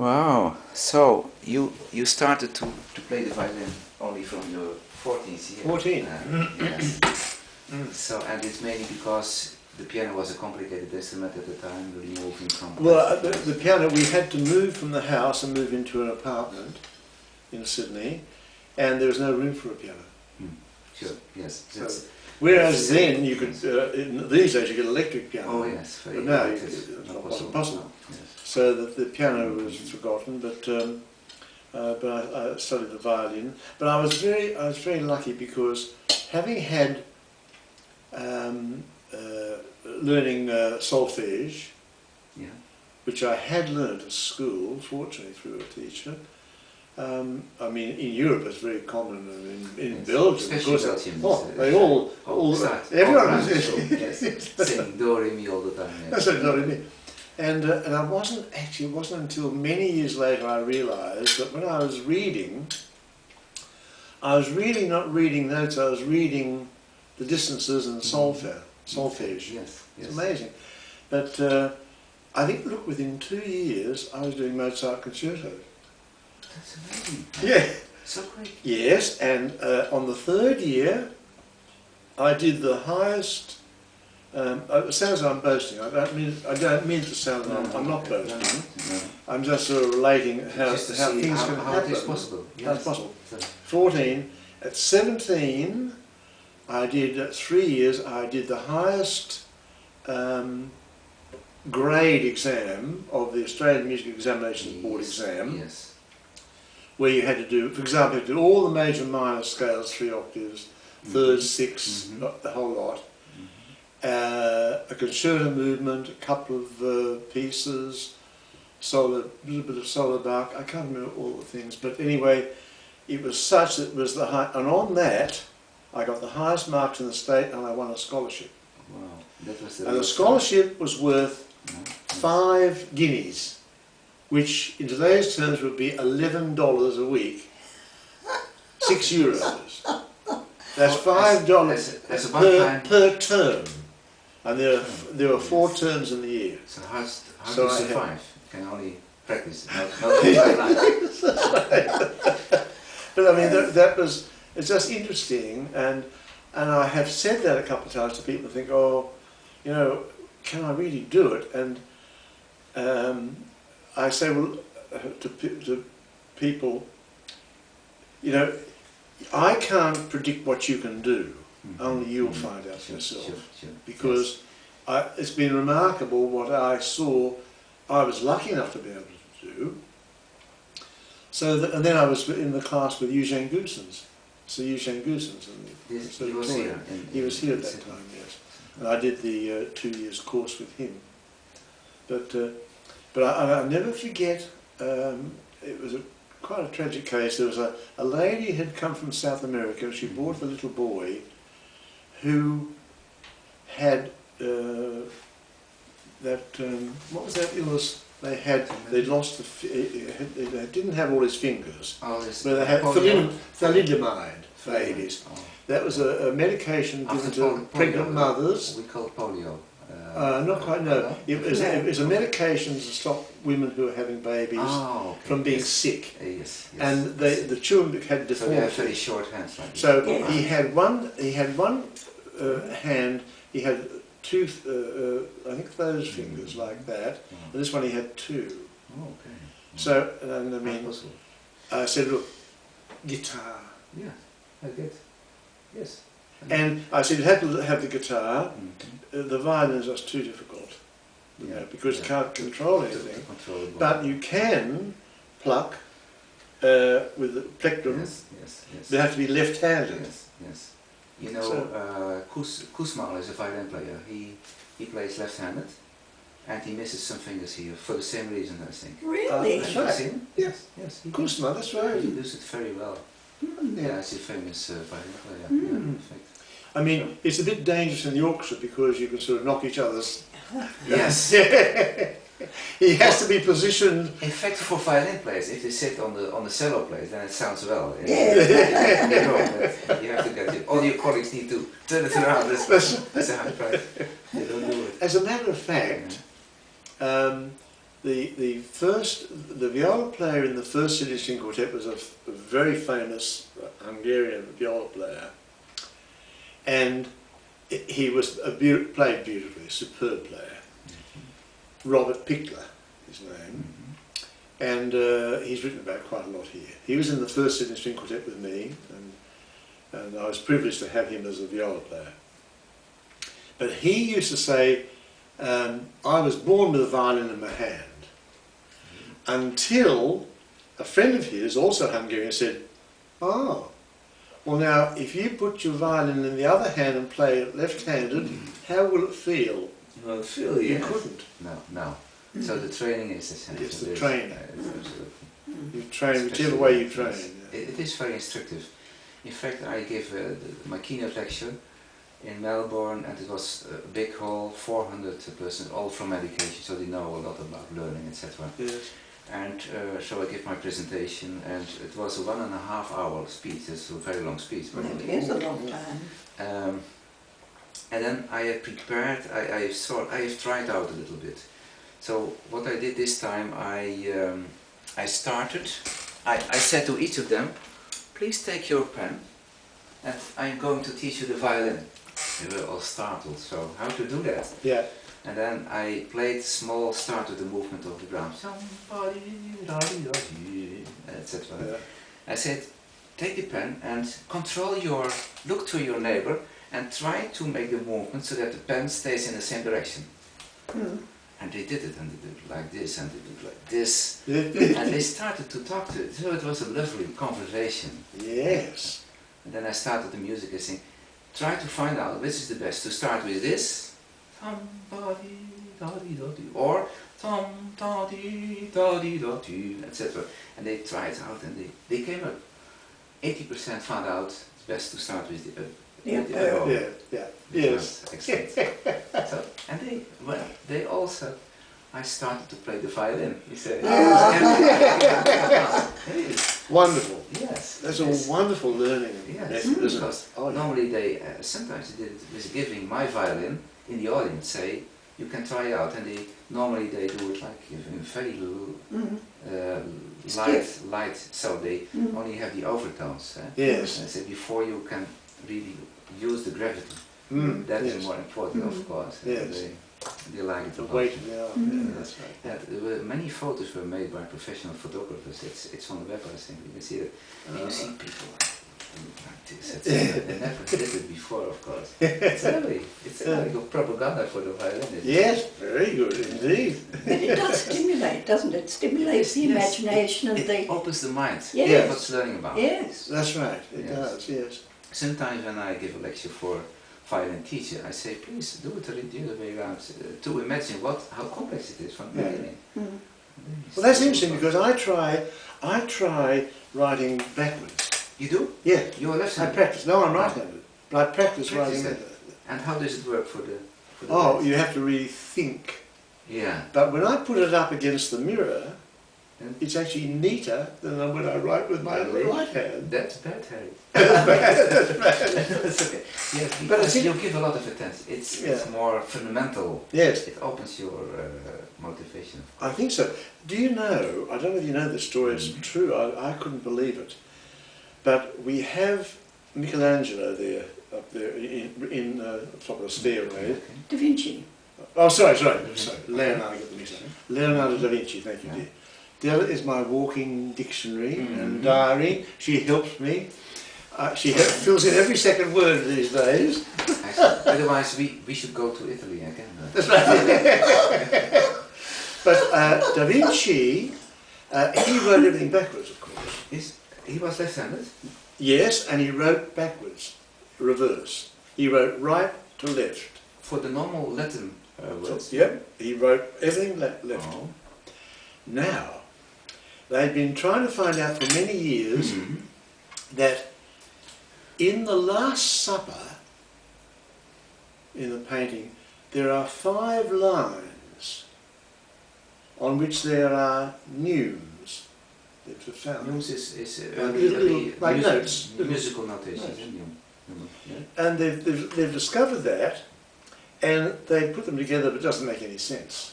Wow. So you started to play the violin only from your 14th year. 14. Yes. So, and it's mainly because the piano was a complicated instrument at the time, really moving from... Well, the piano, we had to move from the house and move into an apartment in Sydney, and there was no room for a piano. Sure, yes. So, whereas then you could, in these days you get electric piano. Oh yes, very but now it's not possible. No, yes. So that the piano was forgotten, but I studied the violin. But I was very lucky because having had learning solfège, yeah, which I had learned at school, fortunately through a teacher. I mean, in Europe it's very common, in yes. Belgium, of course. They everyone was singing do re mi all the time. Yes. That's what do re mi. And I wasn't actually. It wasn't until many years later I realised that when I was really not reading notes. I was reading the distances and solfège. Yes, it's amazing. But I think, look, within 2 years I was doing Mozart concertos. That's amazing. Yeah. So quick. Yes, and on the 3rd year I did the highest. It sounds like I'm boasting. I don't mean to sound like I'm not boasting. No. I'm just sort of relating how things can happen. How it is possible. Yes. How it's possible. 14. At 17, I did 3 years. I did the highest grade exam of the Australian Music Examinations Board exam. Yes. Where you had to do, for example, you had to do all the major minor scales, 3 octaves, thirds, sixths, the whole lot. A concerto movement, a couple of pieces, solo, a little bit of solo Bach. I can't remember all the things, but anyway, it was such that it was the high, and on that, I got the highest marks in the state, and I won a scholarship. Wow, that was and the scholarship was worth 5 guineas, which in today's terms would be $11 a week, €6. That's $5 per term, and there were 4 terms in the year. So how do you survive? You can only practice, not But I mean, it's just interesting, and I have said that a couple of times to people who think, oh, you know, can I really do it? And I say, well, to people, you know, I can't predict what you can do, only you'll find out for yourself. Sure. Because it's been remarkable what I saw, I was lucky enough to be able to do. So and then I was in the class with Eugene Goossens. So Eugene Goossens. He was here. He was here at that time, yes. And I did the 2 years course with him. But I never forget, it was quite a tragic case. There was a lady who had come from South America. She brought a little boy who had what was that illness they had? They'd lost they didn't have all his fingers, but they had thalidomide babies. That was a medication given to pregnant mothers. We call polio. Not quite, no. It was a medication to stop women who are having babies from being sick. Yes. And the children had deformities. So they have very short hands. Like so he had one hand. He had 2, I think those fingers like that. And this one he had 2. Oh, okay. So, and I mean, I said, look, guitar. Yeah, I get. Yes. And I said, you have to have the guitar. The violin is just too difficult, you know, because you can't control anything. But you can pluck with the plectrum. Yes. They have to be left-handed. Yes. You know, Koesmaal is a violin player. He plays left-handed, and he misses some fingers here for the same reason, I think. Really? That's right. Yes. Koesmaal, that's right. He does it very well. Yeah, he's a famous violin player. Yeah, in fact. I mean, it's a bit dangerous in the orchestra because you can sort of knock each other's... Yes. He has to be positioned... In fact, for violin players, if they sit on the cello plate, then it sounds well. You have to get it. All your colleagues need to turn it around. That's a high price. They don't do it. As a matter of fact, the viola player in the first city string quartet was a very famous Hungarian viola player, and he was played beautifully, a superb player. Robert Pickler, his name, and he's written about quite a lot here. He was in the first city string quartet with me, and I was privileged to have him as a viola player. But he used to say, I was born with a violin in my hand, until a friend of his, also Hungarian, said, oh, well now, if you put your violin in the other hand and play it left-handed, how will it feel? Well, it feel, yes. You couldn't. No. So the training is essential. It's the training. Absolutely. You train whichever way you train. It is very instructive. In fact, I gave my keynote lecture in Melbourne, and it was a big hall, 400 persons, all from education, so they know a lot about learning, etc. Yes. And so I gave my presentation, and it was a 1.5 hour speech. It's a very long speech. It is a long time. And then I had prepared, I have tried out a little bit. So what I did this time, I started, I said to each of them, please take your pen, and I'm going to teach you the violin. They were all startled, so how to do that? Yeah. And then I played small start with the movement of the drums, etc. Yeah. I said, take the pen and look to your neighbor and try to make the movement so that the pen stays in the same direction. And they did it, and they did it like this, and they did it like this. And they started to talk to it, so it was a lovely conversation. Yes. And then I started the music and saying, try to find out which is the best, to start with this, or etc. And they tried out, and they came up. 80% found out it's best to start with the Yes. Excellent. So, and they also, I started to play the violin. He said, Wonderful. Yes. That's a wonderful learning. Yes. Because normally sometimes they did it with giving my violin in the audience, say, you can try out, and normally they do it like in very light, so they only have the overtones. Yes. And I said, before you can really use the gravity, that is more important, of course. Yes. They like it a lot. Wait, that's right. Yeah, there were many photos were made by professional photographers. It's on the web, I think. You can see it. And you see people like this. They never did it before, of course. It's like a propaganda for the violin. Yes, very good indeed. But it does stimulate, doesn't it? Stimulates the imagination and it opens the mind. Yes. What's learning about. Yes. That's right. It does. Yes. Sometimes when I give a lecture for violin teacher, I say, please do it the other way around, to imagine how complex it is from the beginning. Well, that's interesting, because I try writing backwards. You do? Yeah. You're left-handed? I practice. No, I'm right-handed, but I practice writing. And how does it work for the right? You have to really think. Yeah. But when I put it up against the mirror, it's actually neater than when I write with my right hand. That's bad, Harry. That's bad. That's okay. Yeah, but you give a lot of attention. It's more fundamental. Yes. It opens your motivation. I think so. Do you know, I don't know if you know this story, it's true, I couldn't believe it, but we have Michelangelo there, up there in top of the stairway. Da Vinci. Oh, sorry, Leonardo da Vinci, thank you, dear. Della is my walking dictionary and diary. She helps me. She fills in every second word these days. Otherwise, we should go to Italy again. That's right. But Da Vinci, he wrote everything backwards, of course. He was left-handed? Yes, and he wrote backwards, reverse. He wrote right to left. For the normal Latin words? Yep, he wrote everything left. Oh. Now, they've been trying to find out for many years that in the Last Supper, in the painting, there are 5 lines on which there are neumes. Neumes is like notes. Musical notation. And they've discovered that, and they put them together, but it doesn't make any sense.